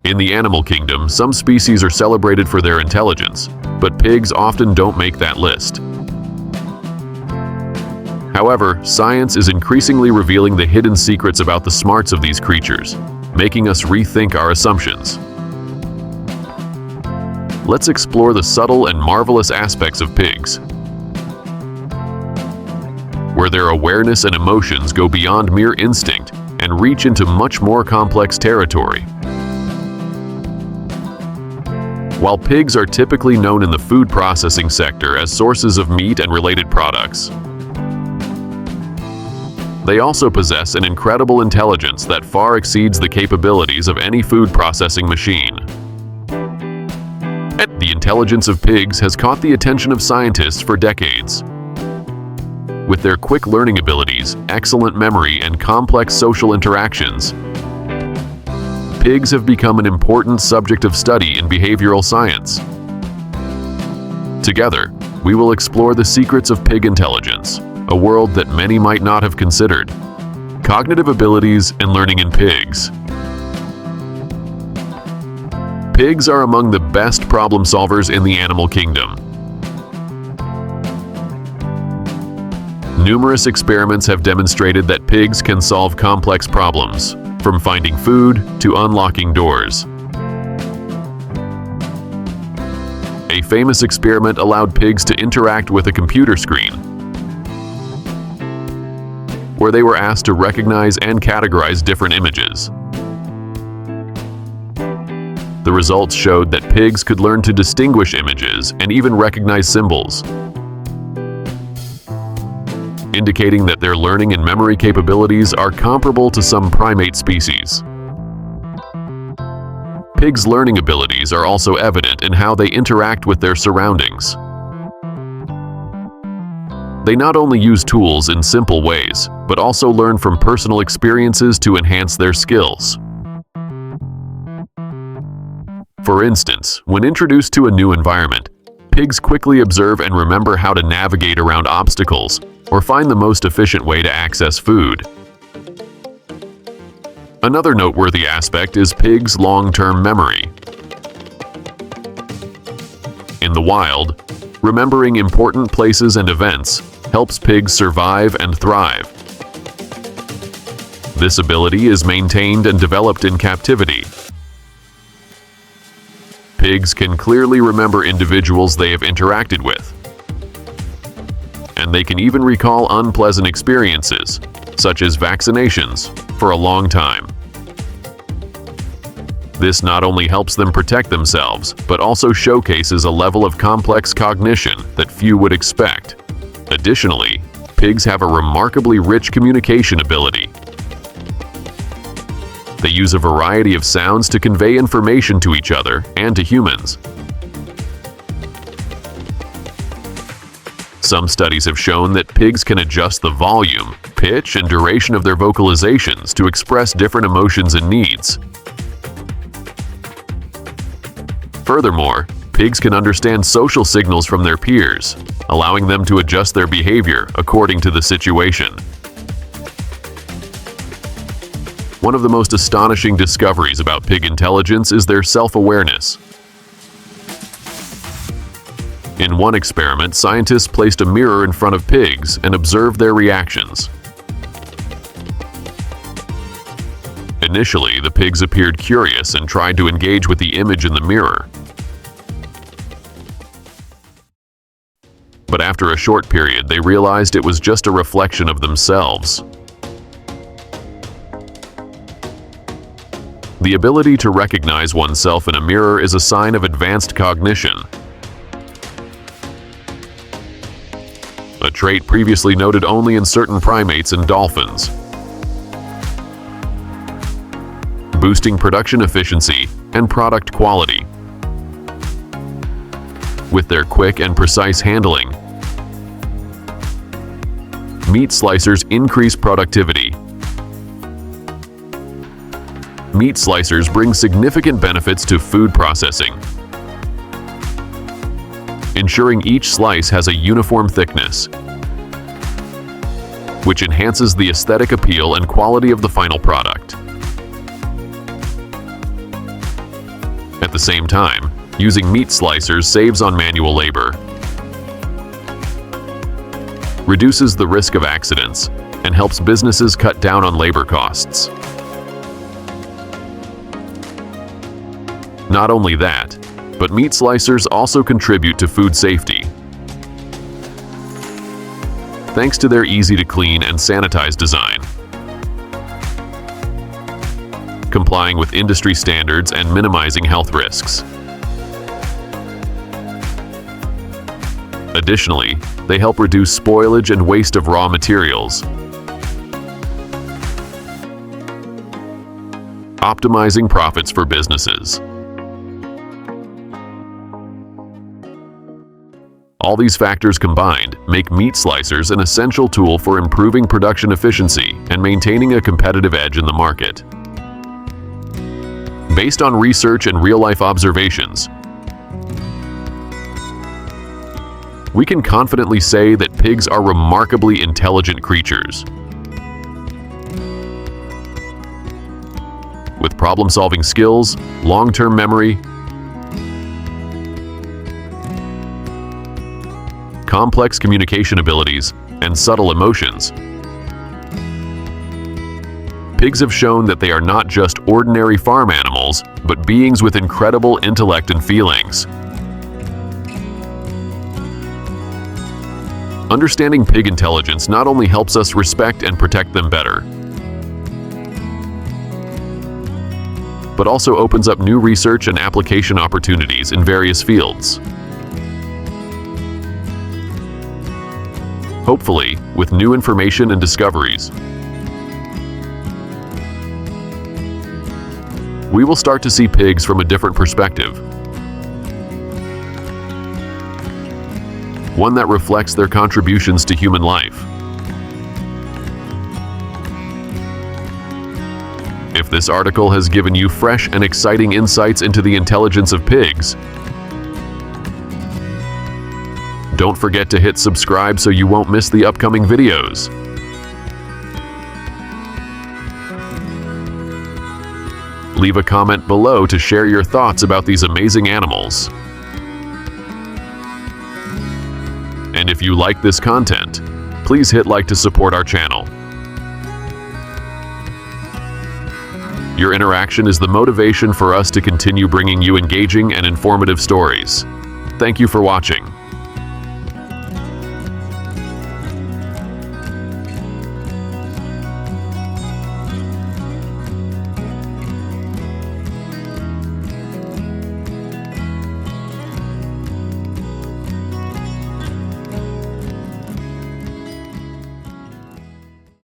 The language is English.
In the animal kingdom, some species are celebrated for their intelligence, but pigs often don't make that list. However, science is increasingly revealing the hidden secrets about the smarts of these creatures, making us rethink our assumptions. Let's explore the subtle and marvelous aspects of pigs, where their awareness and emotions go beyond mere instinct and reach into much more complex territory. While pigs are typically known in the food processing sector as sources of meat and related products, they also possess an incredible intelligence that far exceeds the capabilities of any food processing machine. The intelligence of pigs has caught the attention of scientists for decades. With their quick learning abilities, excellent memory, and complex social interactions, pigs have become an important subject of study in behavioral science. Together, we will explore the secrets of pig intelligence, a world that many might not have considered. Cognitive abilities and learning in pigs. Pigs are among the best problem solvers in the animal kingdom. Numerous experiments have demonstrated that pigs can solve complex problems, from finding food to unlocking doors. A famous experiment allowed pigs to interact with a computer screen, where they were asked to recognize and categorize different images. The results showed that pigs could learn to distinguish images and even recognize symbols, indicating that their learning and memory capabilities are comparable to some primate species. Pigs' learning abilities are also evident in how they interact with their surroundings. They not only use tools in simple ways, but also learn from personal experiences to enhance their skills. For instance, when introduced to a new environment, pigs quickly observe and remember how to navigate around obstacles or find the most efficient way to access food. Another noteworthy aspect is pigs' long-term memory. In the wild, remembering important places and events helps pigs survive and thrive. This ability is maintained and developed in captivity. Pigs can clearly remember individuals they have interacted with, and they can even recall unpleasant experiences, such as vaccinations, for a long time. This not only helps them protect themselves, but also showcases a level of complex cognition that few would expect. Additionally, pigs have a remarkably rich communication ability. They use a variety of sounds to convey information to each other and to humans. Some studies have shown that pigs can adjust the volume, pitch, and duration of their vocalizations to express different emotions and needs. Furthermore, pigs can understand social signals from their peers, allowing them to adjust their behavior according to the situation. One of the most astonishing discoveries about pig intelligence is their self-awareness. In one experiment, scientists placed a mirror in front of pigs and observed their reactions. Initially, the pigs appeared curious and tried to engage with the image in the mirror. But after a short period, they realized it was just a reflection of themselves. The ability to recognize oneself in a mirror is a sign of advanced cognition, a trait previously noted only in certain primates and dolphins. Boosting production efficiency and product quality. With their quick and precise handling, meat slicers increase productivity. Meat slicers bring significant benefits to food processing, ensuring each slice has a uniform thickness, which enhances the aesthetic appeal and quality of the final product. At the same time, using meat slicers saves on manual labor, reduces the risk of accidents, and helps businesses cut down on labor costs. Not only that, but meat slicers also contribute to food safety. Thanks to their easy-to-clean and sanitize design, complying with industry standards and minimizing health risks. Additionally, they help reduce spoilage and waste of raw materials, optimizing profits for businesses. All these factors combined make meat slicers an essential tool for improving production efficiency and maintaining a competitive edge in the market. Based on research and real-life observations, we can confidently say that pigs are remarkably intelligent creatures. With problem-solving skills, long-term memory, complex communication abilities, and subtle emotions, pigs have shown that they are not just ordinary farm animals, but beings with incredible intellect and feelings. Understanding pig intelligence not only helps us respect and protect them better, but also opens up new research and application opportunities in various fields. Hopefully, with new information and discoveries, we will start to see pigs from a different perspective, one that reflects their contributions to human life. If this article has given you fresh and exciting insights into the intelligence of pigs, don't forget to hit subscribe so you won't miss the upcoming videos. Leave a comment below to share your thoughts about these amazing animals. And if you like this content, please hit like to support our channel. Your interaction is the motivation for us to continue bringing you engaging and informative stories. Thank you for watching.